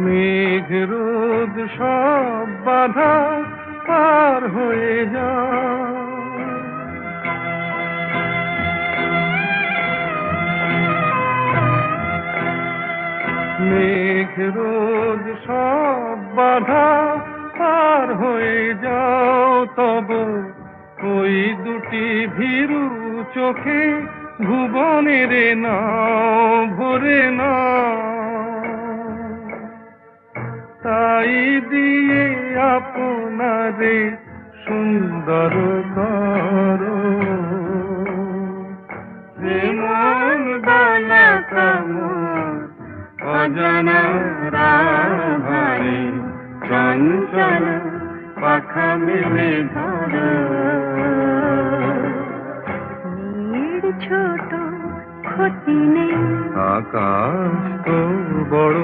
মেঘ রোদ সব বাধা পার হয়ে যায়। মেঘ রোদ সব বাধা পার হয়ে যাও, তব ওই দুটি ভীরু চোখে ভুবনের নাও ভরে নাও। তাই দিয়ে আপনারে সুন্দর করো, যেমন দোলা কামড় অজানা রাভারে চঞ্চল পাখা মেলে ধরো। নীড় ছোট ক্ষতি নেই, আকাশ তো বড়